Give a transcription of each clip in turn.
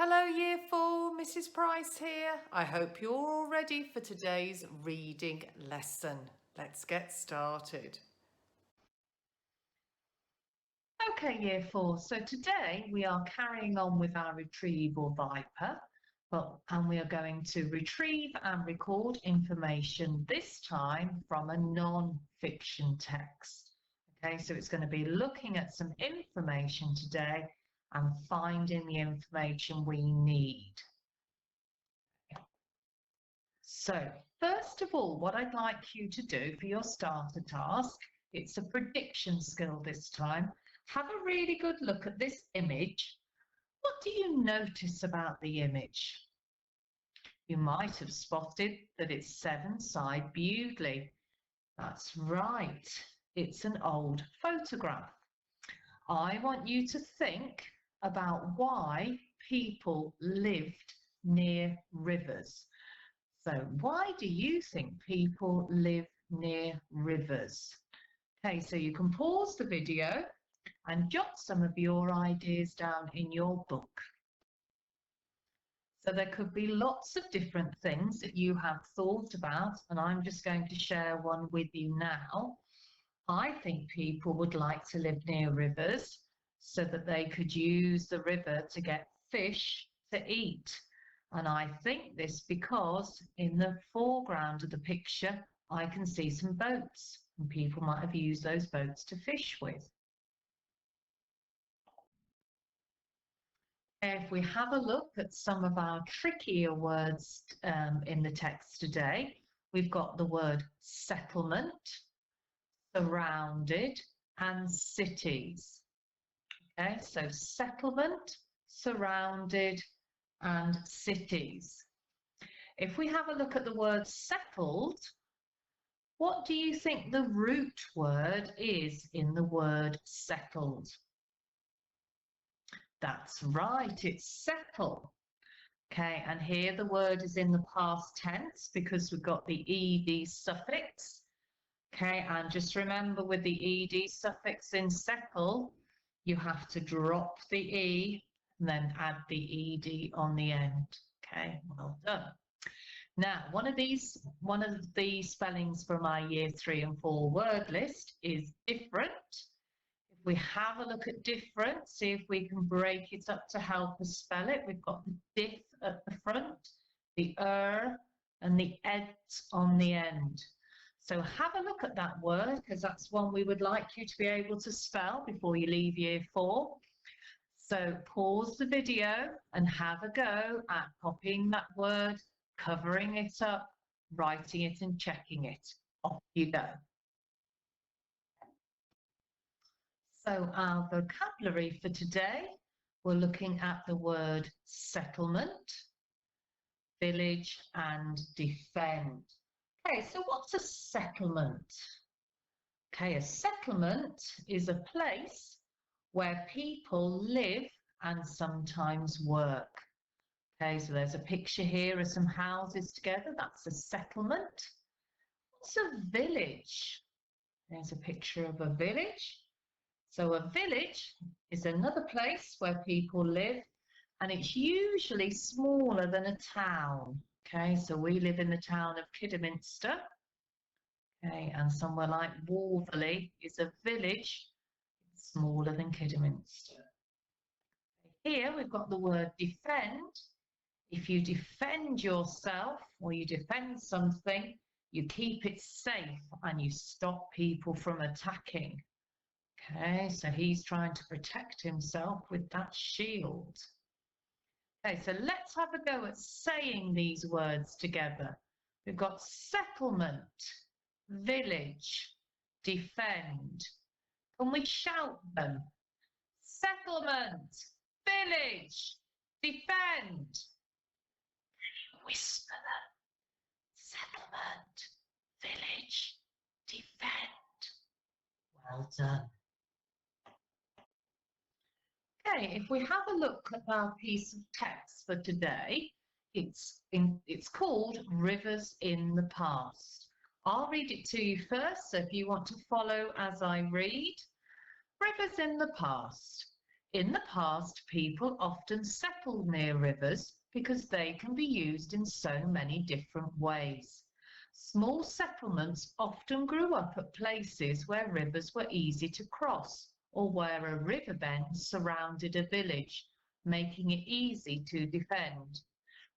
Hello Year 4, Mrs Price here. I hope you're all ready for today's reading lesson. Let's get started. Okay Year 4, so today we are carrying on with our Retrieve or Viper, and we are going to retrieve and record information, this time from a non-fiction text. Okay, so it's going to be looking at some information today and finding the information we need. So first of all, what I'd like you to do for your starter task, it's a prediction skill this time. Have a really good look at this image. What do you notice about the image? You might have spotted that it's Seven-Side Bewdley. That's right, it's an old photograph. I want you to think about why people lived near rivers. So why do you think people live near rivers? Okay, so you can pause the video and jot some of your ideas down in your book. So there could be lots of different things that you have thought about, and I'm just going to share one with you now. I think people would like to live near rivers so that they could use the river to get fish to eat. And I think this because in the foreground of the picture, I can see some boats, and people might have used those boats to fish with. If we have a look at some of our trickier words in the text today, we've got the word settlement, surrounded, and cities. Okay, so settlement, surrounded, and cities. If we have a look at the word settled, what do you think the root word is in the word settled? That's right, it's settle. Okay, and here the word is in the past tense because we've got the ed suffix. Okay, and just remember with the ed suffix in settle, you have to drop the e and then add the ed on the end. Okay, well done. Now, one of the spellings from our year 3 and 4 word list is different. If we have a look at different, see if we can break it up to help us spell it. We've got the diff at the front, the and the ed on the end. So have a look at that word because that's one we would like you to be able to spell before you leave year 4. So pause the video and have a go at copying that word, covering it up, writing it and checking it. Off you go. So our vocabulary for today, we're looking at the word settlement, village and defend. Okay, so what's a settlement? Okay, a settlement is a place where people live and sometimes work. Okay, so there's a picture here of some houses together. That's a settlement. What's a village? There's a picture of a village. So a village is another place where people live, and it's usually smaller than a town. Okay, so we live in the town of Kidderminster. Okay, and somewhere like Wolverley is a village smaller than Kidderminster. Here we've got the word defend. If you defend yourself or you defend something, you keep it safe and you stop people from attacking. Okay, so he's trying to protect himself with that shield. Okay, so let's have a go at saying these words together. We've got settlement, village, defend. Can we shout them? Settlement, village, defend. Whisper them. Settlement, village, defend. Well done. Okay, if we have a look at our piece of text for today, it's called Rivers in the Past. I'll read it to you first, so if you want to follow as I read. Rivers in the past. In the past, people often settled near rivers because they can be used in so many different ways. Small settlements often grew up at places where rivers were easy to cross or where a river bend surrounded a village, making it easy to defend.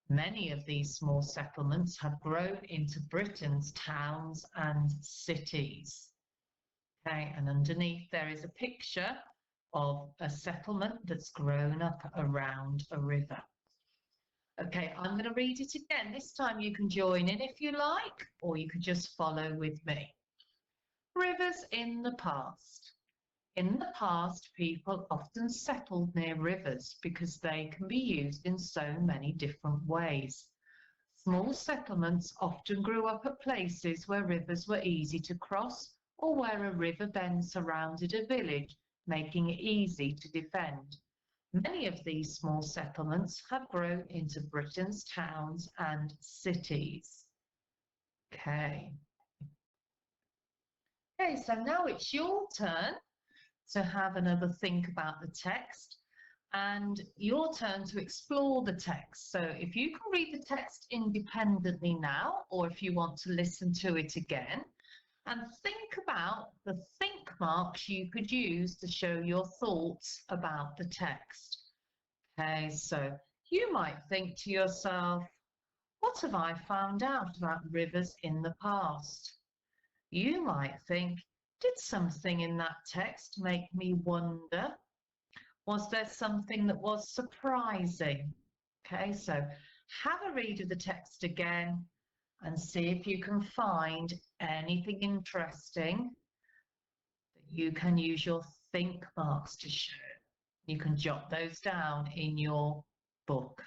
Many of these small settlements have grown into Britain's towns and cities. Okay, and underneath there is a picture of a settlement that's grown up around a river. Okay, I'm going to read it again. This time you can join in if you like, or you could just follow with me. Rivers in the past. In the past, people often settled near rivers because they can be used in so many different ways. Small settlements often grew up at places where rivers were easy to cross or where a river bend surrounded a village, making it easy to defend. Many of these small settlements have grown into Britain's towns and cities. Okay. Okay, so now it's your turn to have another think about the text and your turn to explore the text. So if you can read the text independently now, or if you want to listen to it again, and think about the think marks you could use to show your thoughts about the text. Okay, so you might think to yourself, what have I found out about rivers in the past? You might think, did something in that text make me wonder? Was there something that was surprising? Okay, so have a read of the text again and see if you can find anything interesting that you can use your think marks to show. You can jot those down in your book.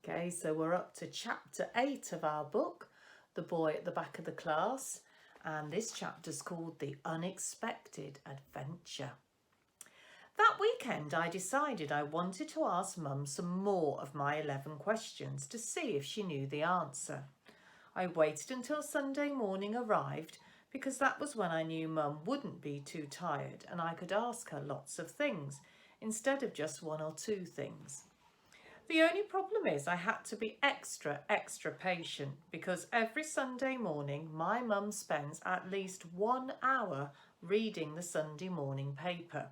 Okay, so we're up to chapter 8 of our book, The Boy at the Back of the Class, and this chapter's called The Unexpected Adventure. That weekend I decided I wanted to ask Mum some more of my 11 questions to see if she knew the answer. I waited until Sunday morning arrived because that was when I knew Mum wouldn't be too tired and I could ask her lots of things instead of just one or two things. The only problem is I had to be extra patient because every Sunday morning my mum spends at least 1 hour reading the Sunday morning paper.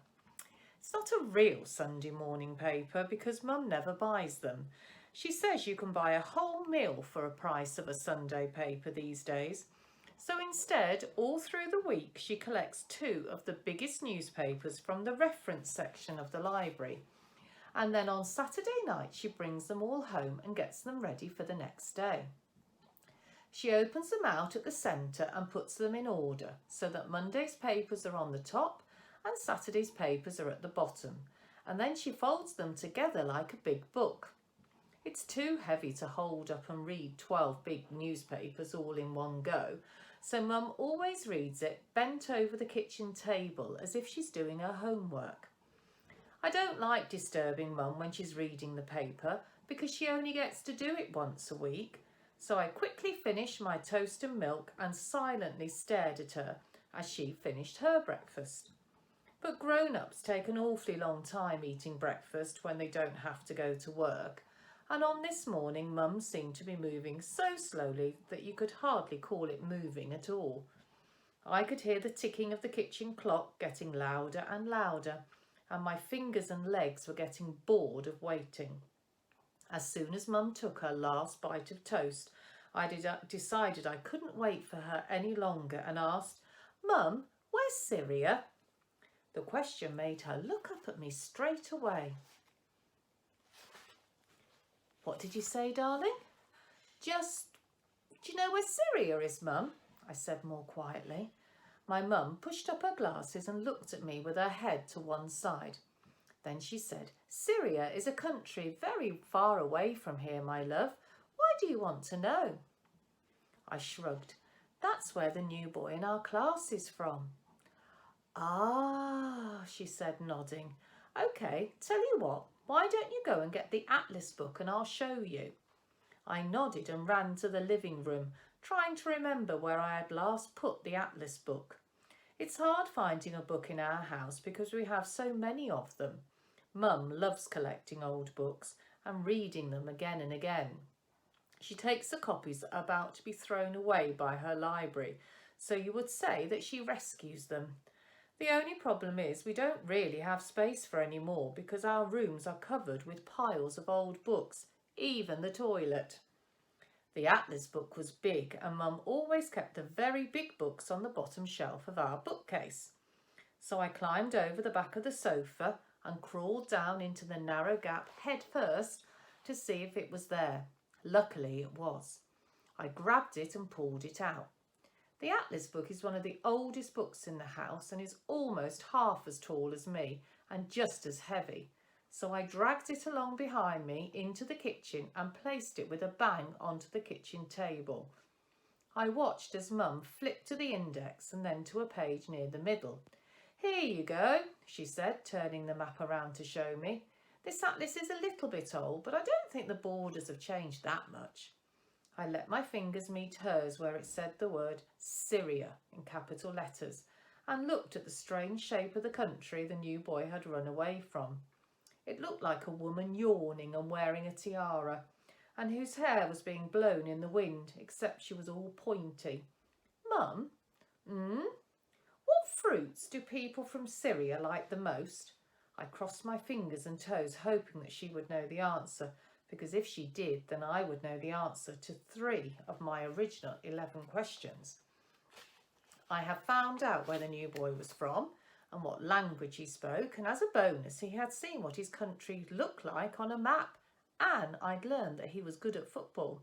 It's not a real Sunday morning paper because Mum never buys them. She says you can buy a whole meal for a price of a Sunday paper these days. So instead, all through the week, she collects 2 of the biggest newspapers from the reference section of the library. And then on Saturday night, she brings them all home and gets them ready for the next day. She opens them out at the centre and puts them in order so that Monday's papers are on the top and Saturday's papers are at the bottom, and then she folds them together like a big book. It's too heavy to hold up and read 12 big newspapers all in one go, so Mum always reads it bent over the kitchen table as if she's doing her homework. I don't like disturbing Mum when she's reading the paper because she only gets to do it once a week, so I quickly finished my toast and milk and silently stared at her as she finished her breakfast. But grown-ups take an awfully long time eating breakfast when they don't have to go to work, and on this morning Mum seemed to be moving so slowly that you could hardly call it moving at all. I could hear the ticking of the kitchen clock getting louder and louder, and my fingers and legs were getting bored of waiting. As soon as Mum took her last bite of toast, I decided I couldn't wait for her any longer and asked, "Mum, where's Cyria?" The question made her look up at me straight away. "What did you say, darling?" Do you know where Cyria is, Mum?" I said more quietly. My mum pushed up her glasses and looked at me with her head to one side. Then she said, "Cyria is a country very far away from here, my love. Why do you want to know?" I shrugged. "That's where the new boy in our class is from." "Ah," she said, nodding. "Okay, tell you what, why don't you go and get the atlas book and I'll show you." I nodded and ran to the living room, trying to remember where I had last put the atlas book. It's hard finding a book in our house because we have so many of them. Mum loves collecting old books and reading them again and again. She takes the copies that are about to be thrown away by her library, so you would say that she rescues them. The only problem is we don't really have space for any more because our rooms are covered with piles of old books, even the toilet. The Atlas book was big and Mum always kept the very big books on the bottom shelf of our bookcase. So I climbed over the back of the sofa and crawled down into the narrow gap head first to see if it was there. Luckily it was. I grabbed it and pulled it out. The Atlas book is one of the oldest books in the house and is almost half as tall as me and just as heavy. So I dragged it along behind me into the kitchen and placed it with a bang onto the kitchen table. I watched as Mum flipped to the index and then to a page near the middle. "Here you go," she said, turning the map around to show me. "This atlas is a little bit old, but I don't think the borders have changed that much." I let my fingers meet hers where it said the word Syria in capital letters and looked at the strange shape of the country the new boy had run away from. It looked like a woman yawning and wearing a tiara, and whose hair was being blown in the wind, except she was all pointy. "Mum, what fruits do people from Syria like the most?" I crossed my fingers and toes, hoping that she would know the answer, because if she did, then I would know the answer to 3 of my original 11 questions. I have found out where the new boy was from and what language he spoke, and as a bonus he had seen what his country looked like on a map, and I'd learned that he was good at football.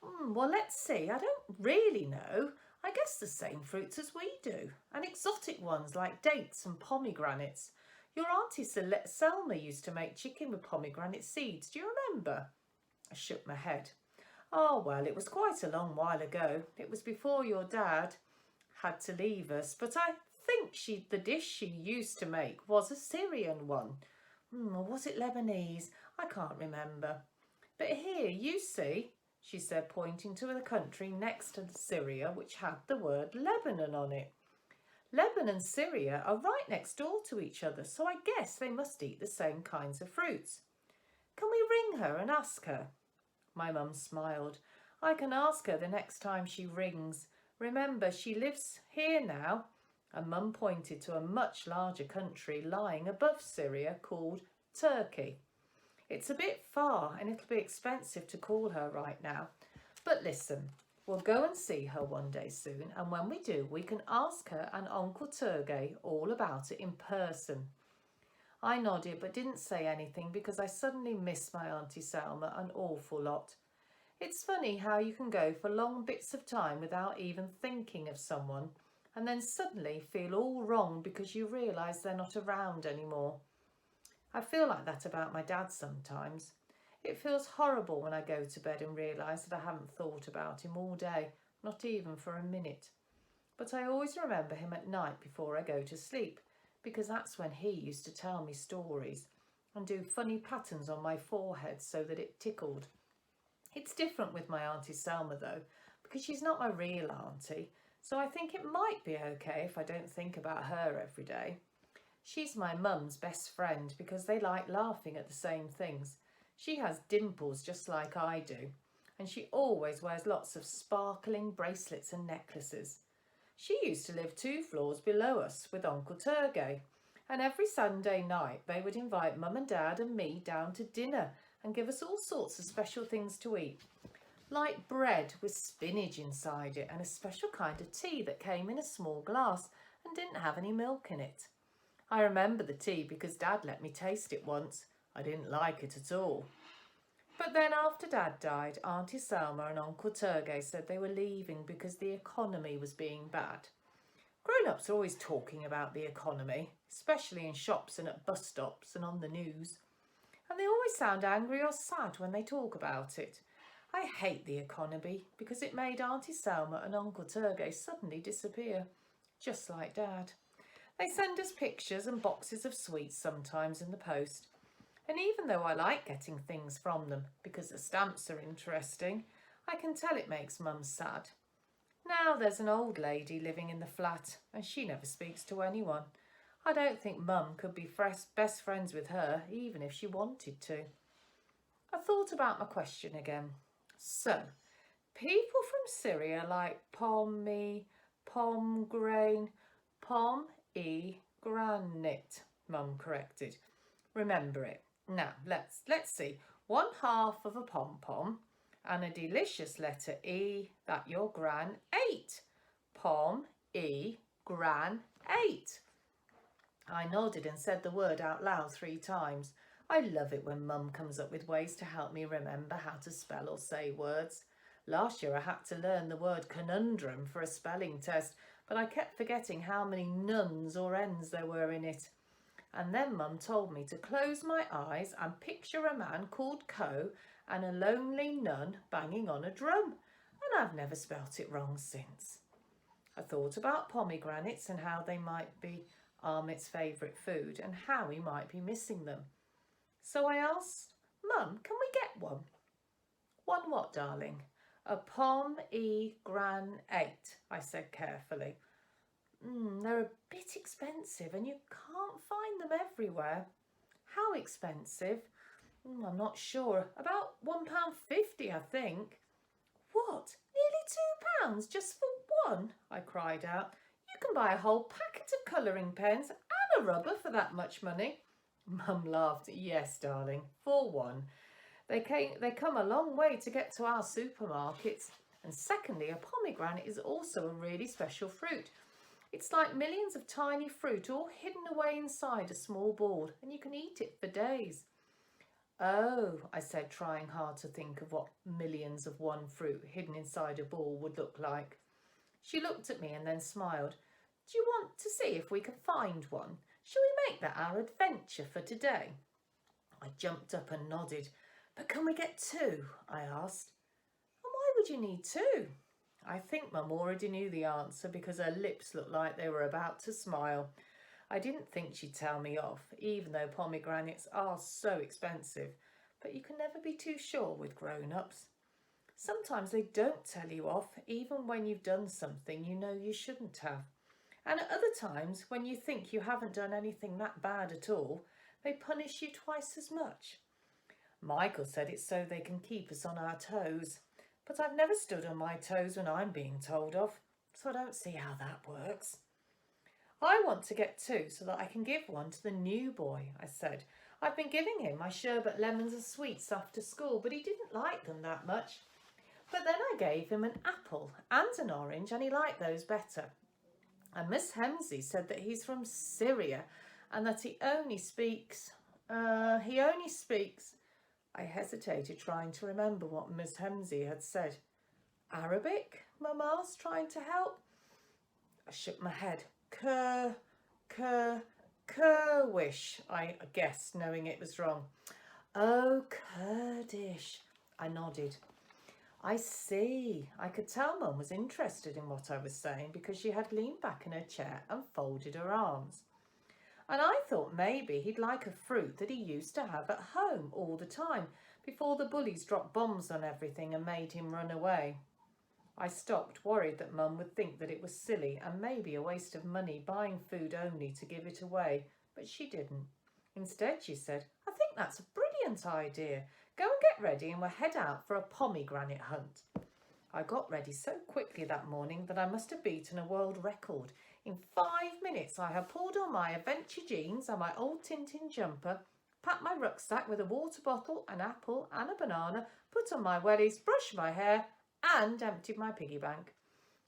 Well, let's see, I don't really know. I guess the same fruits as we do, and exotic ones like dates and pomegranates. Your auntie Selma used to make chicken with pomegranate seeds. Do you remember? I shook my head. "Oh, well, it was quite a long while ago. It was before your dad had to leave us. But I think the dish she used to make was a Syrian one. Or was it Lebanese? I can't remember. But here, you see," she said, pointing to the country next to Syria, which had the word Lebanon on it. Lebanon and Syria are right next door to each other, so I guess they must eat the same kinds of fruits. "Can we ring her and ask her?" My mum smiled. "I can ask her the next time she rings. Remember, she lives here now." And Mum pointed to a much larger country lying above Syria called Turkey. "It's a bit far and it'll be expensive to call her right now. But listen, we'll go and see her one day soon, and when we do, we can ask her and Uncle Turgay all about it in person." I nodded but didn't say anything because I suddenly missed my Auntie Selma an awful lot. It's funny how you can go for long bits of time without even thinking of someone and then suddenly feel all wrong because you realise they're not around anymore. I feel like that about my dad sometimes. It feels horrible when I go to bed and realise that I haven't thought about him all day, not even for a minute. But I always remember him at night before I go to sleep, because that's when he used to tell me stories and do funny patterns on my forehead so that it tickled. It's different with my Auntie Selma though, because she's not my real auntie, so I think it might be okay if I don't think about her every day. She's my mum's best friend because they like laughing at the same things. She has dimples just like I do, and she always wears lots of sparkling bracelets and necklaces. She used to live 2 floors below us with Uncle Turgay, and every Sunday night they would invite Mum and Dad and me down to dinner and give us all sorts of special things to eat, like bread with spinach inside it and a special kind of tea that came in a small glass and didn't have any milk in it. I remember the tea because Dad let me taste it once. I didn't like it at all. But then after Dad died, Auntie Selma and Uncle Turgay said they were leaving because the economy was being bad. Grown-ups are always talking about the economy, especially in shops and at bus stops and on the news. And they always sound angry or sad when they talk about it. I hate the economy because it made Auntie Selma and Uncle Turgay suddenly disappear, just like Dad. They send us pictures and boxes of sweets sometimes in the post. And even though I like getting things from them because the stamps are interesting, I can tell it makes Mum sad. Now there's an old lady living in the flat and she never speaks to anyone. I don't think Mum could be best friends with her even if she wanted to. I thought about my question again. So, people from Syria like pomegranate, Mum corrected. Remember it. Now, let's see. 1/2 of a pom-pom and a delicious letter E that your gran ate. Gran ate. I nodded and said the word out loud 3 times. I love it when Mum comes up with ways to help me remember how to spell or say words. Last year I had to learn the word conundrum for a spelling test, but I kept forgetting how many nuns or N's there were in it. And then Mum told me to close my eyes and picture a man called Co and a lonely nun banging on a drum. And I've never spelt it wrong since. I thought about pomegranates and how they might be Amit's favourite food and how he might be missing them. So I asked, Mum, can we get one? One what, darling? A pomegranate, I said carefully. They're a bit expensive and you can't find them everywhere. How expensive? I'm not sure. About £1.50, I think. What? Nearly £2 just for one? I cried out. You can buy a whole packet of colouring pens and a rubber for that much money. Mum laughed. Yes, darling, for one. They come a long way to get to our supermarkets. And secondly, a pomegranate is also a really special fruit. It's like millions of tiny fruit all hidden away inside a small ball, and you can eat it for days. Oh, I said, trying hard to think of what millions of one fruit hidden inside a ball would look like. She looked at me and then smiled. Do you want to see if we can find one? Shall we make that our adventure for today? I jumped up and nodded. But can we get 2? I asked. And why would you need 2? I think Mum already knew the answer because her lips looked like they were about to smile. I didn't think she'd tell me off, even though pomegranates are so expensive. But you can never be too sure with grown-ups. Sometimes they don't tell you off, even when you've done something you know you shouldn't have. And at other times, when you think you haven't done anything that bad at all, they punish you twice as much. Michael said it's so they can keep us on our toes. But I've never stood on my toes when I'm being told off, so I don't see how that works. I want to get 2 so that I can give one to the new boy, I said. I've been giving him my sherbet lemons and sweets after school, but he didn't like them that much. But then I gave him an apple and an orange, and he liked those better. And Miss Hemsey said that he's from Syria and that he only speaks. I hesitated, trying to remember what Miss Hemsey had said. Arabic? Mum asked, trying to help. I shook my head. Kurdish, I guessed, knowing it was wrong. Oh, Kurdish. I nodded. I see. I could tell Mum was interested in what I was saying because she had leaned back in her chair and folded her arms. And I thought maybe he'd like a fruit that he used to have at home all the time before the bullies dropped bombs on everything and made him run away. I stopped, worried that Mum would think that it was silly and maybe a waste of money buying food only to give it away, but she didn't. Instead, she said, I think that's a brilliant idea. Go and get ready and we'll head out for a pomegranate hunt. I got ready so quickly that morning that I must have beaten a world record. In 5 minutes, I had pulled on my adventure jeans and my old Tintin jumper, packed my rucksack with a water bottle, an apple and a banana, put on my wellies, brushed my hair and emptied my piggy bank.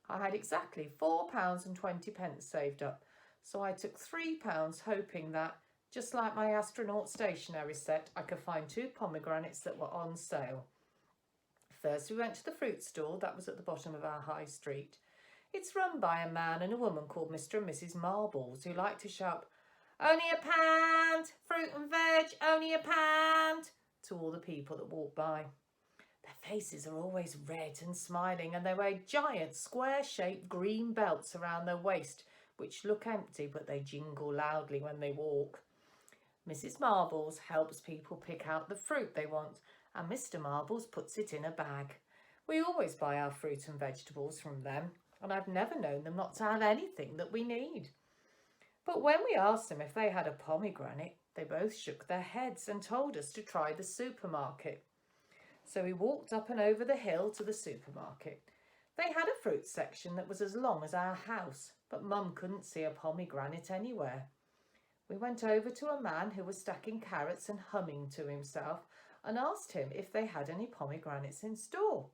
I had exactly £4.20 saved up, so I took £3 hoping that, just like my astronaut stationery set, I could find 2 pomegranates that were on sale. First we went to the fruit stall that was at the bottom of our high street. It's run by a man and a woman called Mr. and Mrs. Marbles, who like to shout, "Only a pound! Fruit and veg, only a pound!" to all the people that walk by. Their faces are always red and smiling, and they wear giant square-shaped green belts around their waist, which look empty, but they jingle loudly when they walk. Mrs. Marbles helps people pick out the fruit they want, and Mr. Marbles puts it in a bag. We always buy our fruit and vegetables from them. and I've never known them not to have anything that we need. But when we asked them if they had a pomegranate, they both shook their heads and told us to try the supermarket. So we walked up and over the hill to the supermarket. They had a fruit section that was as long as our house, but Mum couldn't see a pomegranate anywhere. We went over to a man who was stacking carrots and humming to himself and asked him if they had any pomegranates in store.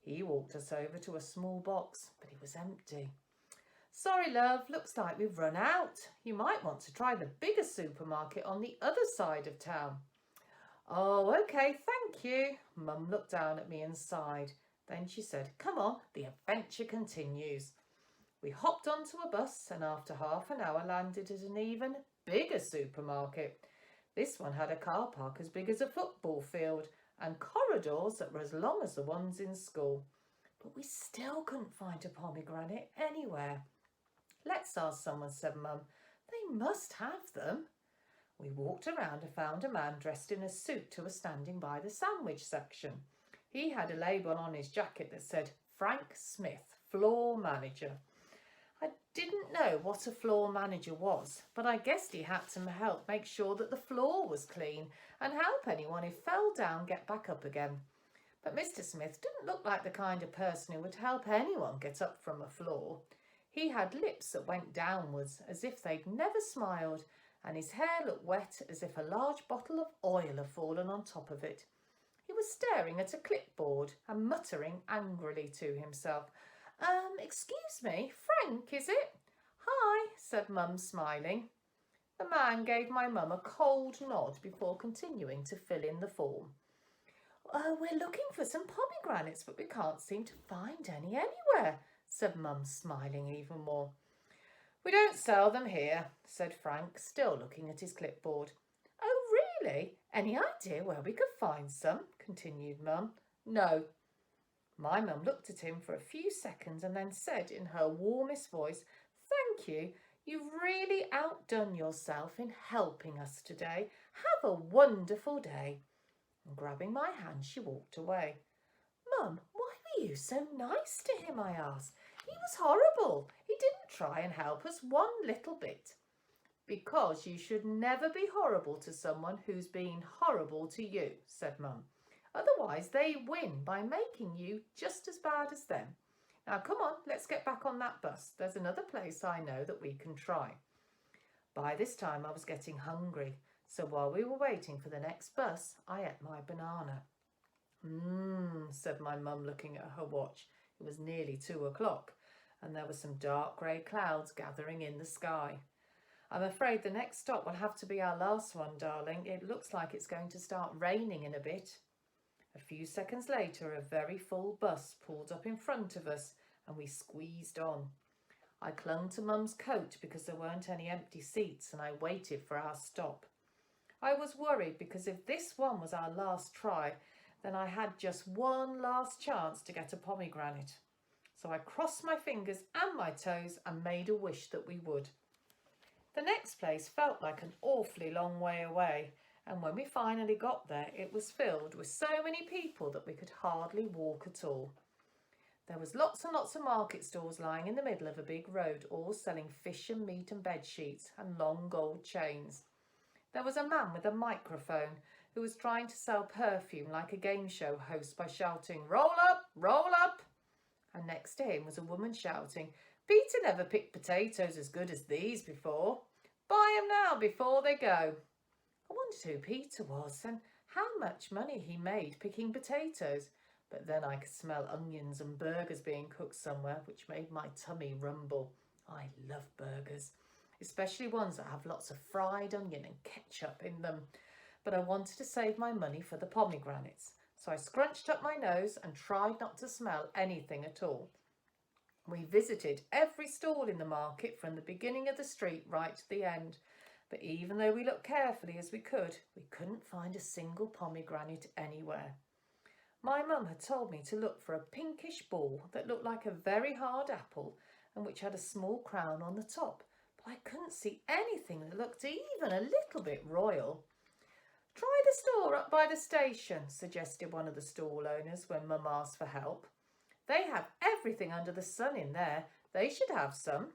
He walked us over to a small box, but it was empty. Sorry, love, looks like we've run out. You might want to try the bigger supermarket on the other side of town. Oh, okay, thank you. Mum looked down at me and sighed. Then she said, come on, the adventure continues. We hopped onto a bus and after half an hour landed at an even bigger supermarket. This one had a car park as big as a football field and corridors that were as long as the ones in school. But we still couldn't find a pomegranate anywhere. Let's ask someone, said Mum. They must have them. We walked around and found a man dressed in a suit who was standing by the sandwich section. He had a label on his jacket that said, Frank Smith, floor manager. I didn't know what a floor manager was, but I guessed he had to help make sure that the floor was clean and help anyone who fell down get back up again. But Mr. Smith didn't look like the kind of person who would help anyone get up from a floor. He had lips that went downwards as if they'd never smiled, and his hair looked wet as if a large bottle of oil had fallen on top of it. He was staring at a clipboard and muttering angrily to himself. Excuse me, Frank, is it? Hi, said Mum, smiling. The man gave my mum a cold nod before continuing to fill in the form. We're looking for some pomegranates, but we can't seem to find any anywhere, said Mum, smiling even more. We don't sell them here, said Frank, still looking at his clipboard. Oh, really? Any idea where we could find some? Continued Mum. No. My mum looked at him for a few seconds and then said in her warmest voice, Thank you. You've really outdone yourself in helping us today. Have a wonderful day. And grabbing my hand, she walked away. Mum, why were you so nice to him? I asked. He was horrible. He didn't try and help us one little bit. Because you should never be horrible to someone who's been horrible to you, said Mum. Otherwise, they win by making you just as bad as them. Now, come on, let's get back on that bus. There's another place I know that we can try. By this time, I was getting hungry. So while we were waiting for the next bus, I ate my banana. Said my mum, looking at her watch. It was nearly 2 o'clock, and there were some dark grey clouds gathering in the sky. I'm afraid the next stop will have to be our last one, darling. It looks like it's going to start raining in a bit. A few seconds later, a very full bus pulled up in front of us, and we squeezed on. I clung to Mum's coat because there weren't any empty seats, and I waited for our stop. I was worried because if this one was our last try, then I had just one last chance to get a pomegranate. So I crossed my fingers and my toes and made a wish that we would. The next place felt like an awfully long way away, and when we finally got there, it was filled with so many people that we could hardly walk at all. There was lots and lots of market stalls lying in the middle of a big road, all selling fish and meat and bed sheets and long gold chains. There was a man with a microphone who was trying to sell perfume like a game show host by shouting, "Roll up, roll up!" And next to him was a woman shouting, "Peter never picked potatoes as good as these before. Buy 'em now before they go." I wondered who Peter was and how much money he made picking potatoes, but then I could smell onions and burgers being cooked somewhere, which made my tummy rumble. I love burgers, especially ones that have lots of fried onion and ketchup in them. But I wanted to save my money for the pomegranates, so I scrunched up my nose and tried not to smell anything at all. We visited every stall in the market from the beginning of the street right to the end, but even though we looked carefully as we couldn't find a single pomegranate anywhere. My mum had told me to look for a pinkish ball that looked like a very hard apple and which had a small crown on the top, but I couldn't see anything that looked even a little bit royal. "Try the store up by the station," suggested one of the stall owners when Mum asked for help. They have everything under the sun in there. They should have some.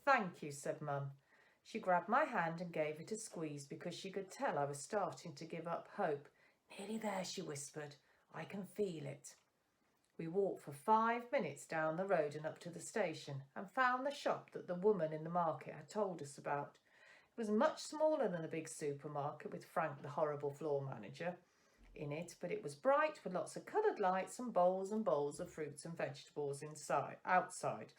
Thank you, said Mum. She grabbed my hand and gave it a squeeze because she could tell I was starting to give up hope. Nearly there, she whispered. I can feel it. We walked for 5 minutes down the road and up to the station and found the shop that the woman in the market had told us about. It was much smaller than the big supermarket with Frank, the horrible floor manager, in it, but it was bright with lots of coloured lights and bowls of fruits and vegetables outside.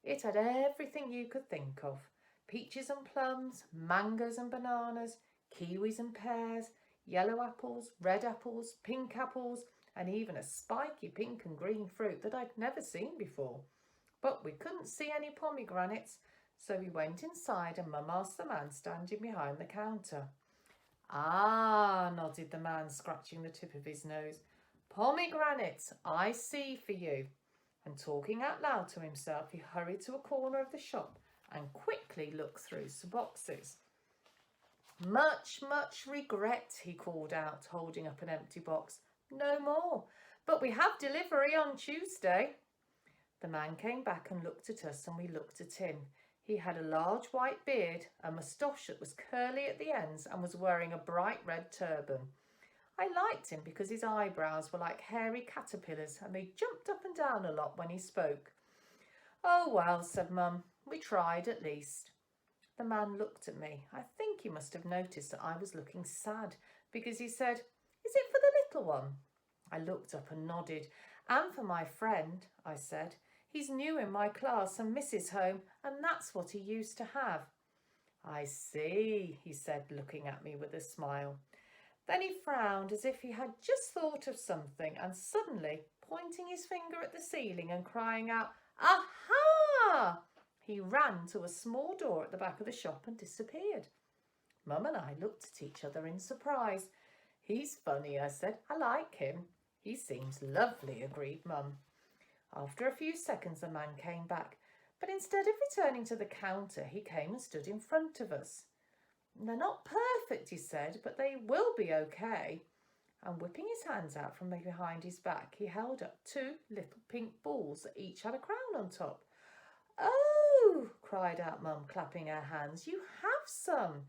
It had everything you could think of. Peaches and plums, mangoes and bananas, kiwis and pears, yellow apples, red apples, pink apples, and even a spiky pink and green fruit that I'd never seen before. But we couldn't see any pomegranates, so we went inside and Mum asked the man standing behind the counter. Ah, nodded the man, scratching the tip of his nose. Pomegranates, I see for you. And talking out loud to himself, he hurried to a corner of the shop and quickly looked through some boxes. Much, much regret, he called out, holding up an empty box. No more, but we have delivery on Tuesday. The man came back and looked at us, and we looked at him. He had a large white beard, a moustache that was curly at the ends, and was wearing a bright red turban. I liked him because his eyebrows were like hairy caterpillars, and they jumped up and down a lot when he spoke. Oh, well, said Mum, we tried at least. The man looked at me. I think he must have noticed that I was looking sad, because he said, Is it for the little one? I looked up and nodded. And for my friend, I said. He's new in my class and misses home, and that's what he used to have. I see, he said, looking at me with a smile. Then he frowned as if he had just thought of something, and suddenly, pointing his finger at the ceiling and crying out, Aha! He ran to a small door at the back of the shop and disappeared. Mum and I looked at each other in surprise. He's funny, I said. I like him. He seems lovely, agreed Mum. After a few seconds, the man came back, but instead of returning to the counter, he came and stood in front of us. They're not perfect, he said, but they will be okay. And whipping his hands out from behind his back, he held up 2 little pink balls that each had a crown on top. Oh, cried out Mum, clapping her hands, you have some.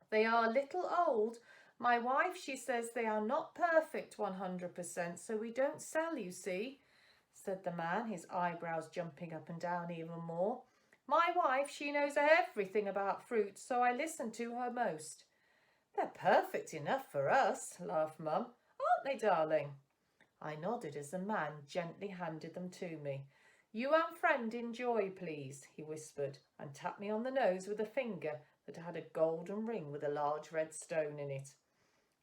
They are a little old. My wife, she says they are not perfect 100%, so we don't sell, you see, said the man, his eyebrows jumping up and down even more. My wife, she knows everything about fruit, so I listen to her most. They're perfect enough for us, laughed Mum. Aren't they, darling? I nodded as the man gently handed them to me. You and friend enjoy, please, he whispered, and tapped me on the nose with a finger that had a golden ring with a large red stone in it.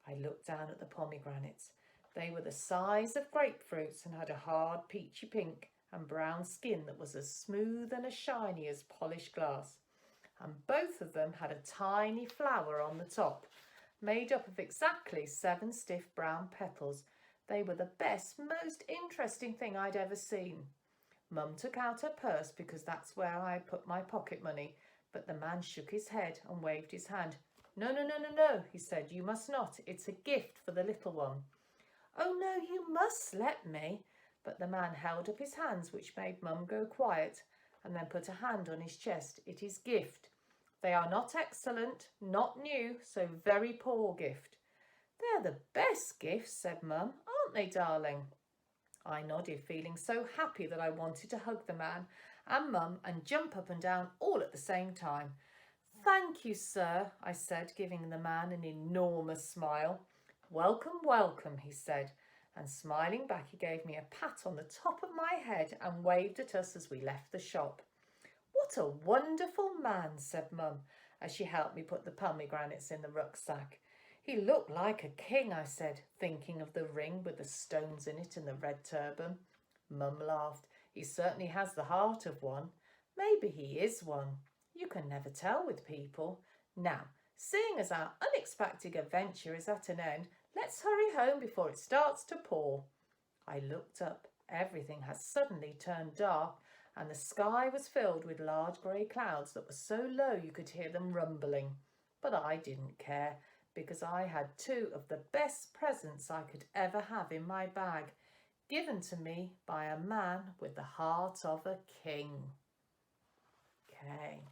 I looked down at the pomegranates. They were the size of grapefruits and had a hard peachy pink and brown skin that was as smooth and as shiny as polished glass. And both of them had a tiny flower on the top, made up of exactly 7 stiff brown petals. They were the best, most interesting thing I'd ever seen. Mum took out her purse because that's where I put my pocket money, but the man shook his head and waved his hand. No, he said, you must not. It's a gift for the little one. Oh, no, you must let me. But the man held up his hands, which made Mum go quiet, and then put a hand on his chest. It is gift. They are not excellent, not new, so very poor gift. They're the best gifts, said Mum, aren't they, darling? I nodded, feeling so happy that I wanted to hug the man and Mum and jump up and down all at the same time. Thank you, sir, I said, giving the man an enormous smile. Welcome, welcome, he said, and smiling back he gave me a pat on the top of my head and waved at us as we left the shop. What a wonderful man, said Mum, as she helped me put the pomegranates in the rucksack. He looked like a king, I said, thinking of the ring with the stones in it and the red turban. Mum laughed. He certainly has the heart of one. Maybe he is one. You can never tell with people. Now, seeing as our unexpected adventure is at an end, let's hurry home before it starts to pour. I looked up. Everything had suddenly turned dark, and the sky was filled with large grey clouds that were so low you could hear them rumbling. But I didn't care, because I had 2 of the best presents I could ever have in my bag. given to me by a man with the heart of a king. Okay.